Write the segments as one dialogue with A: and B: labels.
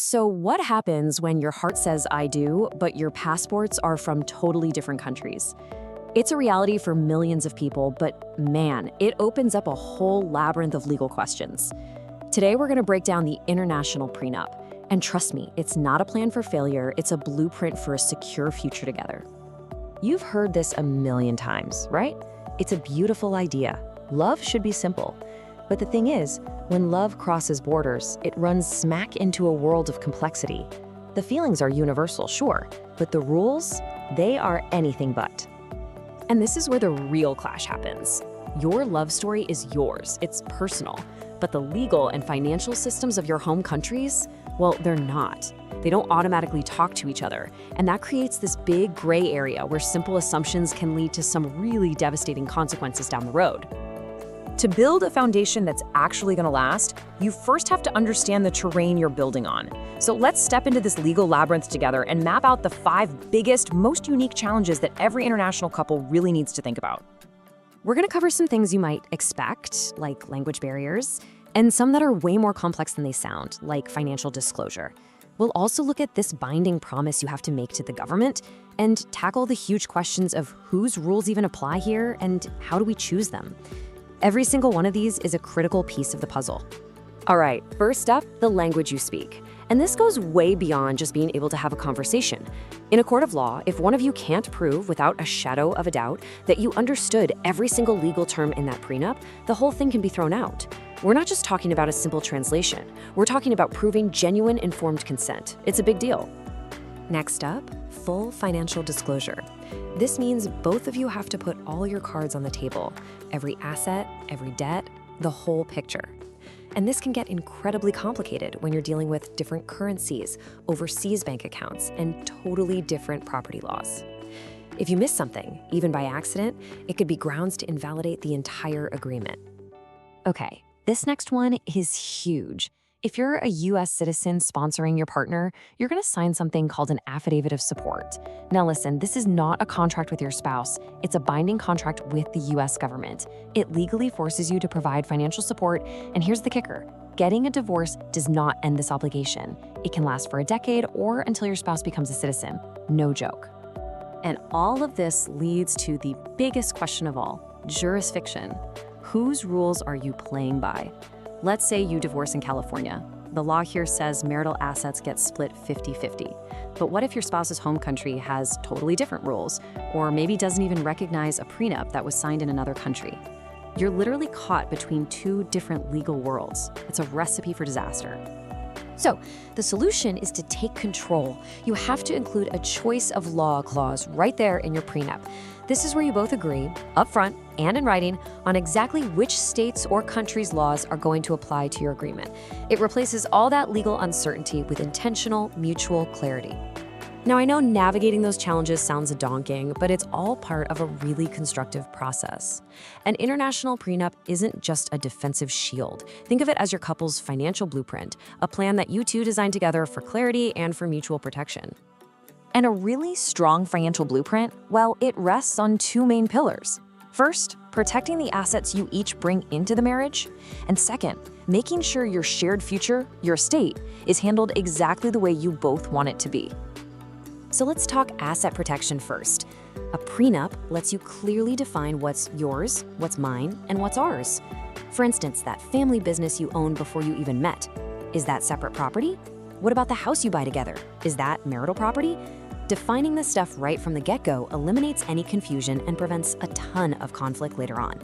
A: So what happens when your heart says I do, but your passports are from totally different countries? It's a reality for millions of people, but man, it opens up a whole labyrinth of legal questions. Today, we're going to break down the international prenup. And trust me, it's not a plan for failure, it's a blueprint for a secure future together. You've heard this a million times, right? It's a beautiful idea. Love should be simple. But the thing is, when love crosses borders, it runs smack into a world of complexity. The feelings are universal, sure, but the rules, they are anything but. And this is where the real clash happens. Your love story is yours, it's personal, but the legal and financial systems of your home countries, well, they're not. They don't automatically talk to each other, and that creates this big gray area where simple assumptions can lead to some really devastating consequences down the road.
B: To build a foundation that's actually going to last, you first have to understand the terrain you're building on. So let's step into this legal labyrinth together and map out the 5 biggest, most unique challenges that every international couple really needs to think about.
A: We're going to cover some things you might expect, like language barriers, and some that are way more complex than they sound, like financial disclosure. We'll also look at this binding promise you have to make to the government and tackle the huge questions of whose rules even apply here and how do we choose them. Every single one of these is a critical piece of the puzzle. All right, first up, the language you speak. And this goes way beyond just being able to have a conversation. In a court of law, if one of you can't prove without a shadow of a doubt that you understood every single legal term in that prenup, the whole thing can be thrown out. We're not just talking about a simple translation. We're talking about proving genuine informed consent. It's a big deal. Next up, full financial disclosure. This means both of you have to put all your cards on the table, every asset, every debt, the whole picture. And this can get incredibly complicated when you're dealing with different currencies, overseas bank accounts, and totally different property laws. If you miss something, even by accident, it could be grounds to invalidate the entire agreement. Okay, this next one is huge. If you're a US citizen sponsoring your partner, you're going to sign something called an affidavit of support. Now listen, this is not a contract with your spouse. It's a binding contract with the US government. It legally forces you to provide financial support, and here's the kicker. Getting a divorce does not end this obligation. It can last for a decade or until your spouse becomes a citizen. No joke. And all of this leads to the biggest question of all, jurisdiction. Whose rules are you playing by? Let's say you divorce in California. The law here says marital assets get split 50-50. But what if your spouse's home country has totally different rules, or maybe doesn't even recognize a prenup that was signed in another country? You're literally caught between 2 different legal worlds. It's a recipe for disaster. So, the solution is to take control. You have to include a choice of law clause right there in your prenup. This is where you both agree, upfront and in writing, on exactly which states or countries' laws are going to apply to your agreement. It replaces all that legal uncertainty with intentional, mutual clarity. Now, I know navigating those challenges sounds daunting, but it's all part of a really constructive process. An international prenup isn't just a defensive shield. Think of it as your couple's financial blueprint, a plan that you two designed together for clarity and for mutual protection.
B: And a really strong financial blueprint, well, it rests on 2 main pillars. First, protecting the assets you each bring into the marriage. And second, making sure your shared future, your estate, is handled exactly the way you both want it to be.
A: So let's talk asset protection first. A prenup lets you clearly define what's yours, what's mine, and what's ours. For instance, that family business you owned before you even met. Is that separate property? What about the house you buy together? Is that marital property? Defining this stuff right from the get-go eliminates any confusion and prevents a ton of conflict later on.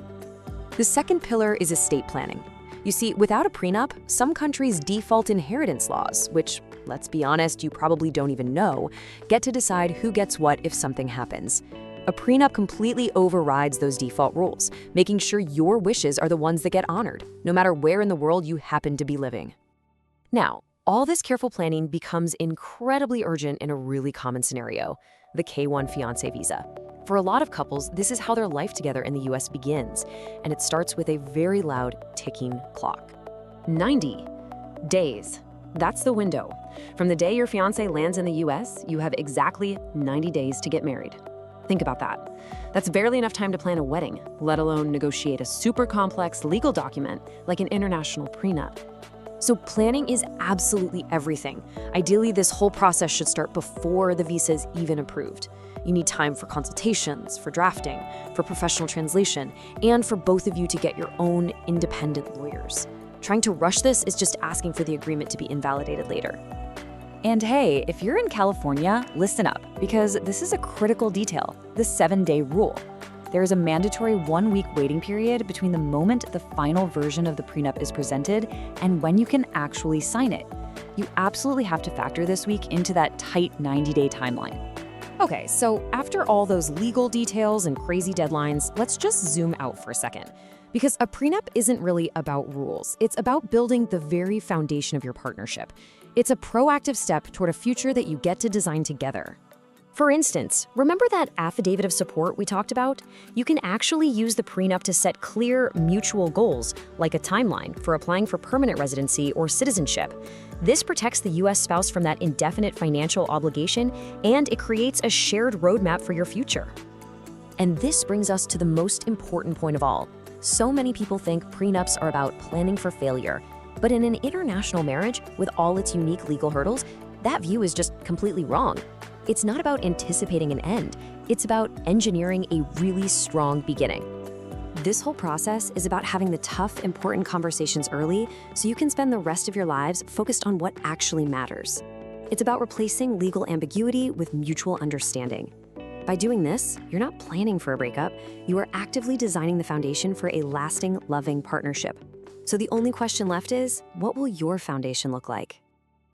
A: The second pillar is estate planning. You see, without a prenup, some countries' default inheritance laws, which, let's be honest, you probably don't even know, get to decide who gets what if something happens. A prenup completely overrides those default rules, making sure your wishes are the ones that get honored, no matter where in the world you happen to be living. Now, all this careful planning becomes incredibly urgent in a really common scenario, the K-1 fiancé visa. For a lot of couples, this is how their life together in the US begins, and it starts with a very loud ticking clock. 90 days. That's the window. From the day your fiancé lands in the US, you have exactly 90 days to get married. Think about that. That's barely enough time to plan a wedding, let alone negotiate a super complex legal document like an international prenup. So planning is absolutely everything. Ideally, this whole process should start before the visa is even approved. You need time for consultations, for drafting, for professional translation, and for both of you to get your own independent lawyers. Trying to rush this is just asking for the agreement to be invalidated later.
B: And hey, if you're in California, listen up, because this is a critical detail, the 7-day rule. There is a mandatory 1-week waiting period between the moment the final version of the prenup is presented and when you can actually sign it. You absolutely have to factor this week into that tight 90-day timeline.
A: Okay, so after all those legal details and crazy deadlines, let's just zoom out for a second. Because a prenup isn't really about rules. It's about building the very foundation of your partnership. It's a proactive step toward a future that you get to design together. For instance, remember that affidavit of support we talked about? You can actually use the prenup to set clear mutual goals, like a timeline for applying for permanent residency or citizenship. This protects the U.S. spouse from that indefinite financial obligation, and it creates a shared roadmap for your future. And this brings us to the most important point of all. So many people think prenups are about planning for failure. But in an international marriage, with all its unique legal hurdles, that view is just completely wrong. It's not about anticipating an end. It's about engineering a really strong beginning. This whole process is about having the tough, important conversations early so you can spend the rest of your lives focused on what actually matters. It's about replacing legal ambiguity with mutual understanding. By doing this, you're not planning for a breakup. You are actively designing the foundation for a lasting, loving partnership. So the only question left is, what will your foundation look like?